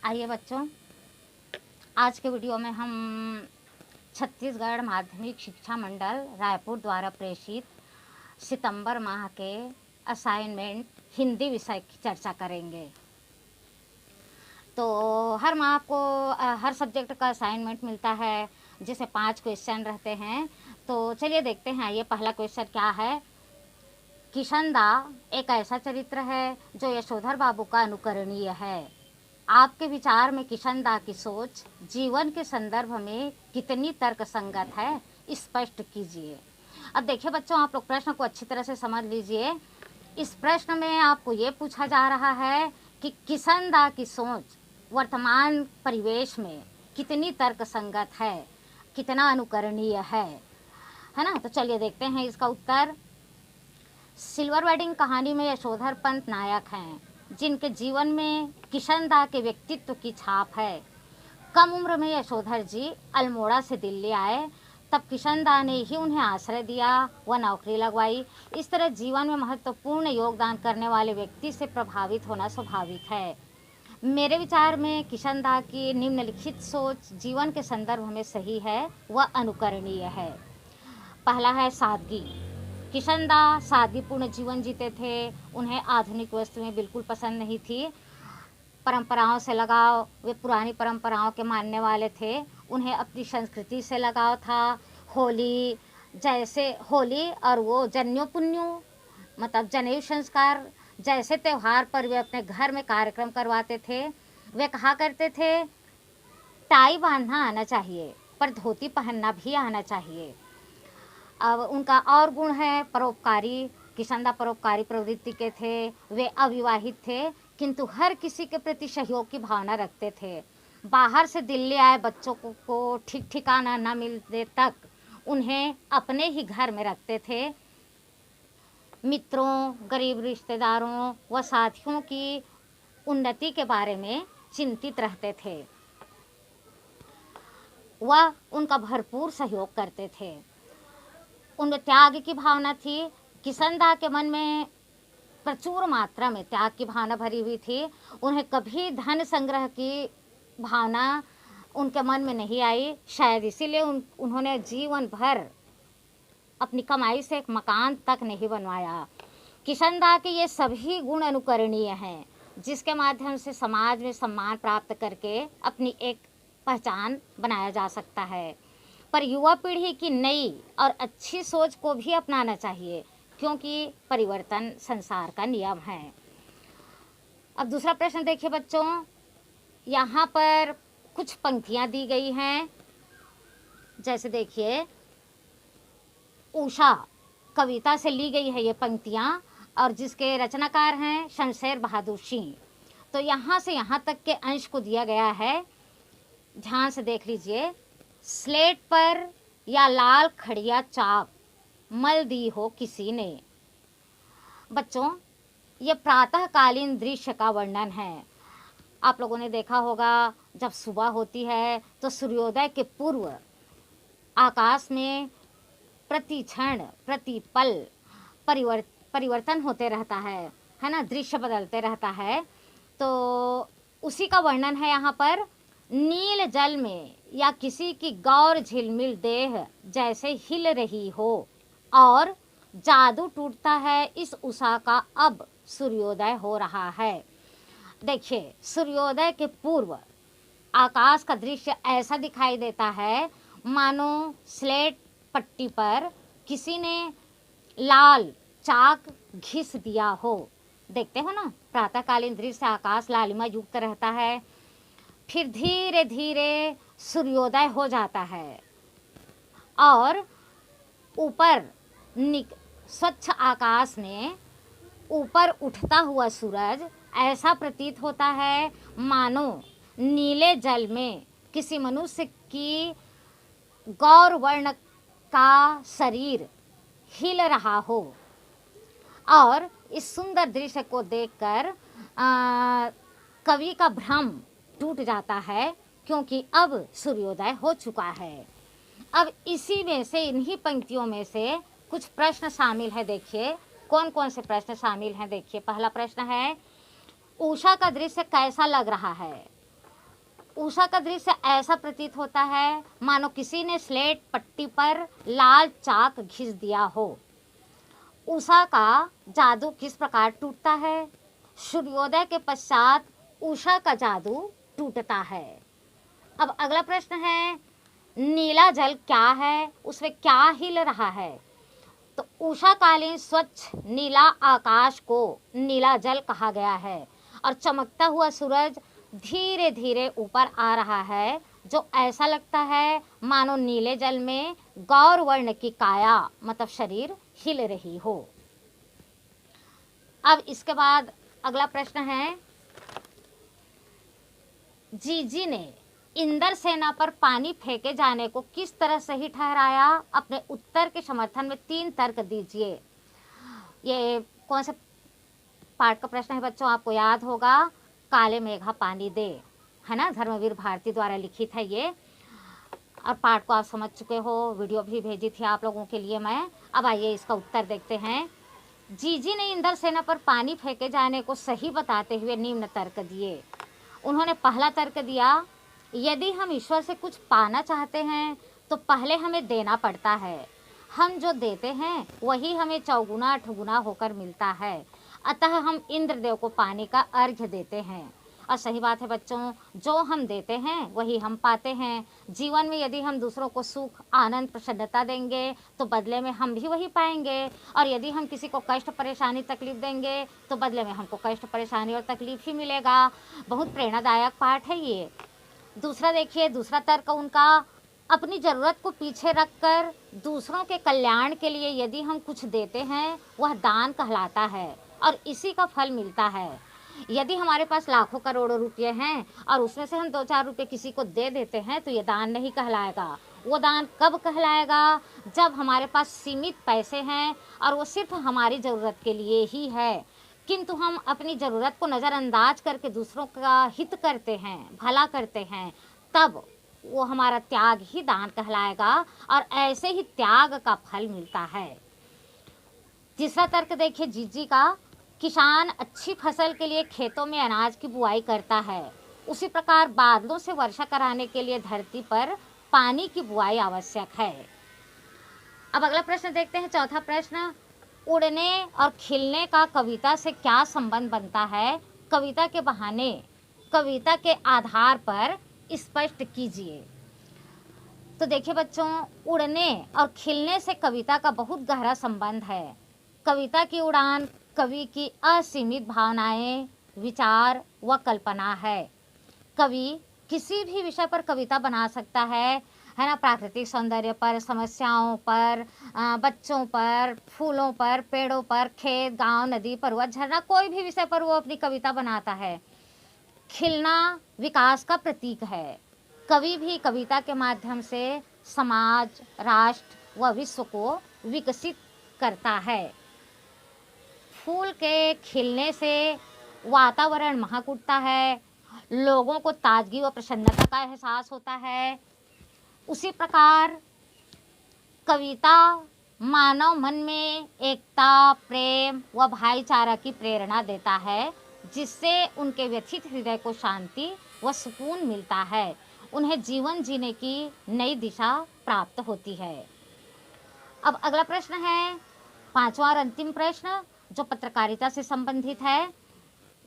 आइए बच्चों, आज के वीडियो में हम छत्तीसगढ़ माध्यमिक शिक्षा मंडल रायपुर द्वारा प्रेषित सितंबर माह के असाइनमेंट हिंदी विषय की चर्चा करेंगे। तो हर माह को हर सब्जेक्ट का असाइनमेंट मिलता है, जिसे 5 क्वेश्चन रहते हैं। तो चलिए देखते हैं। ये पहला क्वेश्चन क्या है। किशनदा एक ऐसा चरित्र है जो यशोधर बाबू का अनुकरणीय है। आपके विचार में किशनदा की सोच जीवन के संदर्भ में कितनी तर्कसंगत है, स्पष्ट कीजिए। अब देखिए बच्चों, आप लोग प्रश्न को अच्छी तरह से समझ लीजिए। इस प्रश्न में आपको ये पूछा जा रहा है कि किशनदा की सोच वर्तमान परिवेश में कितनी तर्कसंगत है, कितना अनुकरणीय है ना। तो चलिए देखते हैं इसका उत्तर। सिल्वर वेडिंग कहानी में यशोधर पंत नायक हैं, जिनके जीवन में किशनदा के व्यक्तित्व की छाप है। कम उम्र में यशोधर जी अल्मोड़ा से दिल्ली आए, तब किशनदा ने ही उन्हें आश्रय दिया व नौकरी लगवाई। इस तरह जीवन में महत्वपूर्ण योगदान करने वाले व्यक्ति से प्रभावित होना स्वाभाविक है। मेरे विचार में किशनदा की निम्नलिखित सोच जीवन के संदर्भ में सही है व अनुकरणीय है। पहला है सादगी। किशनदा सादगीपूर्ण जीवन जीते थे। उन्हें आधुनिक वस्तुएं बिल्कुल पसंद नहीं थी। परंपराओं से लगाव, वे पुरानी परंपराओं के मानने वाले थे। उन्हें अपनी संस्कृति से लगाव था। होली और वो जनेऊ पुन्नू मतलब जनेऊ संस्कार जैसे त्यौहार पर वे अपने घर में कार्यक्रम करवाते थे। वे कहा करते थे, टाई बांधना आना चाहिए पर धोती पहनना भी आना चाहिए। अब उनका और गुण है परोपकारी। किशनदा परोपकारी प्रवृत्ति के थे। वे अविवाहित थे, किंतु हर किसी के प्रति सहयोग की भावना रखते थे। बाहर से दिल्ली आए बच्चों को ठीक ठिकाना न मिलने तक उन्हें अपने ही घर में रखते थे। मित्रों, गरीब रिश्तेदारों व साथियों की उन्नति के बारे में चिंतित रहते थे। वह उनका भरपूर सहयोग करते थे। उनमें त्याग की भावना थी। किशनदा के मन में प्रचुर मात्रा में त्याग की भावना भरी हुई थी। उन्हें कभी धन संग्रह की भावना उनके मन में नहीं आई। शायद इसीलिए उन्होंने जीवन भर अपनी कमाई से एक मकान तक नहीं बनवाया। किशनदा के ये सभी गुण अनुकरणीय हैं, जिसके माध्यम से समाज में सम्मान प्राप्त करके अपनी एक पहचान बनाया जा सकता है। पर युवा पीढ़ी की नई और अच्छी सोच को भी अपनाना चाहिए, क्योंकि परिवर्तन संसार का नियम है। अब दूसरा प्रश्न देखिए बच्चों, यहाँ पर कुछ पंक्तियाँ दी गई हैं। जैसे देखिए, उषा कविता से ली गई है ये पंक्तियाँ, और जिसके रचनाकार हैं शमशेर बहादुर सिंह। तो यहाँ से यहाँ तक के अंश को दिया गया है, ध्यान से देख लीजिए। स्लेट पर या लाल खड़िया चाक मल दी हो किसी ने। बच्चों, ये प्रातःकालीन दृश्य का वर्णन है। आप लोगों ने देखा होगा, जब सुबह होती है तो सूर्योदय के पूर्व आकाश में प्रति क्षण प्रति पल परिवर्तन होते रहता है ना, दृश्य बदलते रहता है। तो उसी का वर्णन है यहाँ पर। नील जल में या किसी की गौर झिलमिल देह जैसे हिल रही हो और जादू टूटता है इस उषा का, अब सूर्योदय हो रहा है। देखिए, सूर्योदय के पूर्व आकाश का दृश्य ऐसा दिखाई देता है मानो स्लेट पट्टी पर किसी ने लाल चाक घिस दिया हो। देखते हो ना, प्रातःकालीन दृश्य आकाश लालिमा युक्त रहता है। फिर धीरे धीरे सूर्योदय हो जाता है और ऊपर स्वच्छ आकाश में ऊपर उठता हुआ सूरज ऐसा प्रतीत होता है मानो नीले जल में किसी मनुष्य की गौर वर्ण का शरीर हिल रहा हो। और इस सुंदर दृश्य को देखकर कवि का भ्रम टूट जाता है, क्योंकि अब सूर्योदय हो चुका है। अब इसी में से, इन्हीं पंक्तियों में से कुछ प्रश्न शामिल है। देखिए कौन कौन से प्रश्न शामिल हैं। देखिए, पहला प्रश्न है, उषा का दृश्य कैसा लग रहा है। उषा का दृश्य ऐसा प्रतीत होता है मानो किसी ने स्लेट पट्टी पर लाल चाक घिस दिया हो। उषा का जादू किस प्रकार टूटता है? सूर्योदय के पश्चात उषा का जादू टूटता है। अब अगला प्रश्न है, नीला जल क्या है, उसमें क्या हिल रहा है? तो उषाकालीन स्वच्छ नीला आकाश को नीला जल कहा गया है और चमकता हुआ सूरज धीरे धीरे ऊपर आ रहा है, जो ऐसा लगता है मानो नीले जल में गौर वर्ण की काया मतलब शरीर हिल रही हो। अब इसके बाद अगला प्रश्न है, जीजी ने इंदर सेना पर पानी फेंके जाने को किस तरह सही ठहराया? अपने उत्तर के समर्थन में 3 तर्क दीजिए। ये कौन से पाठ का प्रश्न है बच्चों? आपको याद होगा, काले मेघा पानी दे, है ना, धर्मवीर भारती द्वारा लिखित है ये। और पाठ को आप समझ चुके हो, वीडियो भी भेजी थी आप लोगों के लिए मैं। अब आइए इसका उत्तर देखते हैं। जीजी ने इंदर सेना पर पानी फेंके जाने को सही बताते हुए निम्न तर्क दिए। उन्होंने पहला तर्क दिया, यदि हम ईश्वर से कुछ पाना चाहते हैं तो पहले हमें देना पड़ता है। हम जो देते हैं वही हमें चौगुना ठगुना होकर मिलता है, अतः हम इंद्रदेव को पानी का अर्घ्य देते हैं। और सही बात है बच्चों, जो हम देते हैं वही हम पाते हैं। जीवन में यदि हम दूसरों को सुख आनंद प्रसन्नता देंगे तो बदले में हम भी वही पाएंगे, और यदि हम किसी को कष्ट परेशानी तकलीफ देंगे तो बदले में हमको कष्ट परेशानी और तकलीफ ही मिलेगा। बहुत प्रेरणादायक पाठ है ये। दूसरा देखिए, दूसरा तर्क उनका, अपनी ज़रूरत को पीछे रखकर दूसरों के कल्याण के लिए यदि हम कुछ देते हैं वह दान कहलाता है और इसी का फल मिलता है। यदि हमारे पास लाखों करोड़ों रुपये हैं और उसमें से हम 2-4 रुपये किसी को दे देते हैं तो ये दान नहीं कहलाएगा। वो दान कब कहलाएगा? जब हमारे पास सीमित पैसे हैं और वो सिर्फ हमारी ज़रूरत के लिए ही है, किंतु हम अपनी ज़रूरत को नज़रअंदाज करके दूसरों का हित करते हैं, भला करते हैं, तब वो हमारा त्याग ही दान कहलाएगा और ऐसे ही त्याग का फल मिलता है। तीसरा तर्क देखिए जीजी का, किसान अच्छी फसल के लिए खेतों में अनाज की बुआई करता है, उसी प्रकार बादलों से वर्षा कराने के लिए धरती पर पानी की बुआई आवश्यक है। अब अगला प्रश्न देखते हैं, चौथा प्रश्न, उड़ने और खिलने का कविता से क्या संबंध बनता है? कविता के बहाने कविता के आधार पर स्पष्ट कीजिए। तो देखिए बच्चों, उड़ने और खिलने से कविता का बहुत गहरा संबंध है। कविता की उड़ान कवि की असीमित भावनाएं, विचार व कल्पना है। कवि किसी भी विषय पर कविता बना सकता है ना, प्राकृतिक सौंदर्य पर, समस्याओं पर, बच्चों पर, फूलों पर, पेड़ों पर, खेत गांव नदी पर्वत झरना, कोई भी विषय पर वो अपनी कविता बनाता है। खिलना विकास का प्रतीक है। कवि भी कविता के माध्यम से समाज, राष्ट्र व विश्व को विकसित करता है। फूल के खिलने से वातावरण महक उठता है, लोगों को ताजगी व प्रसन्नता का एहसास होता है। उसी प्रकार कविता मानव मन में एकता, प्रेम व भाईचारा की प्रेरणा देता है, जिससे उनके व्यथित हृदय को शांति व सुकून मिलता है। उन्हें जीवन जीने की नई दिशा प्राप्त होती है। अब अगला प्रश्न है, पांचवा और अंतिम प्रश्न, जो पत्रकारिता से संबंधित है।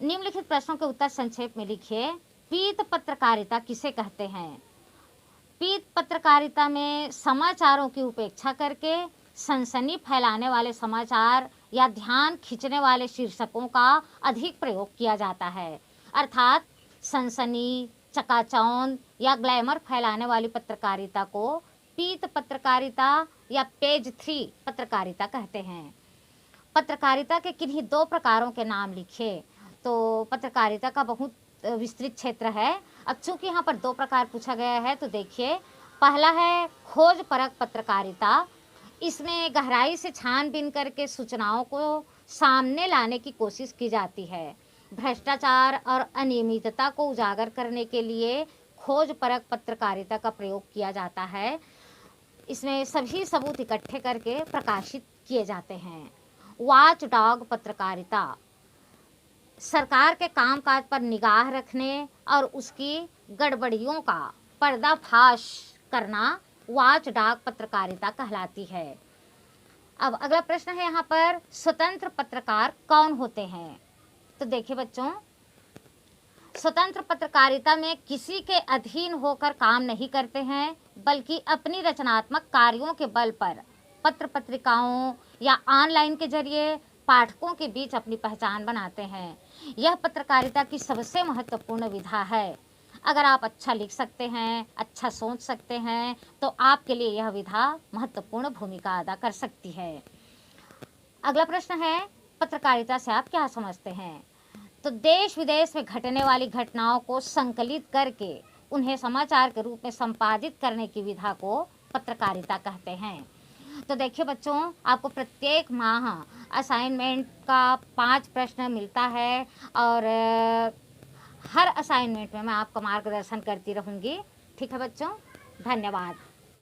निम्नलिखित प्रश्नों के उत्तर संक्षेप में लिखिए। पीत पत्रकारिता किसे कहते हैं? पीत पत्रकारिता में समाचारों की उपेक्षा करके सनसनी फैलाने वाले समाचार या ध्यान खींचने वाले शीर्षकों का अधिक प्रयोग किया जाता है, अर्थात सनसनी, चकाचौंध या ग्लैमर फैलाने वाली पत्रकारिता को पीत पत्रकारिता या पेज 3 पत्रकारिता कहते हैं। पत्रकारिता के किन्हीं 2 प्रकारों के नाम लिखिए। तो पत्रकारिता का बहुत विस्तृत क्षेत्र है। अब चूंकि यहाँ पर 2 प्रकार पूछा गया है तो देखिए, पहला है खोज परक पत्रकारिता। इसमें गहराई से छानबीन करके सूचनाओं को सामने लाने की कोशिश की जाती है। भ्रष्टाचार और अनियमितता को उजागर करने के लिए खोज परक पत्रकारिता का प्रयोग किया जाता है। इसमें सभी सबूत इकट्ठे करके प्रकाशित किए जाते हैं। वॉचडॉग पत्रकारिता सरकार के कामकाज पर निगाह रखने और उसकी गड़बड़ियों का पर्दाफाश करना वॉचडॉग पत्रकारिता कहलाती है। अब अगला प्रश्न है यहाँ पर, स्वतंत्र पत्रकार कौन होते हैं? तो देखिए बच्चों, स्वतंत्र पत्रकारिता में किसी के अधीन होकर काम नहीं करते हैं, बल्कि अपनी रचनात्मक कार्यों के बल पर पत्र पत्रिकाओं या ऑनलाइन के जरिए पाठकों के बीच अपनी पहचान बनाते हैं। यह पत्रकारिता की सबसे महत्वपूर्ण विधा है। अगर आप अच्छा लिख सकते हैं, अच्छा सोच सकते हैं, तो आपके लिए यह विधा महत्वपूर्ण भूमिका अदा कर सकती है। अगला प्रश्न है, पत्रकारिता से आप क्या समझते हैं? तो देश विदेश में घटने वाली घटनाओं को संकलित करके उन्हें समाचार के रूप में संपादित करने की विधा को पत्रकारिता कहते हैं। तो देखिए बच्चों, आपको प्रत्येक माह असाइनमेंट का 5 प्रश्न मिलता है और हर असाइनमेंट में मैं आपका मार्गदर्शन करती रहूँगी। ठीक है बच्चों, धन्यवाद।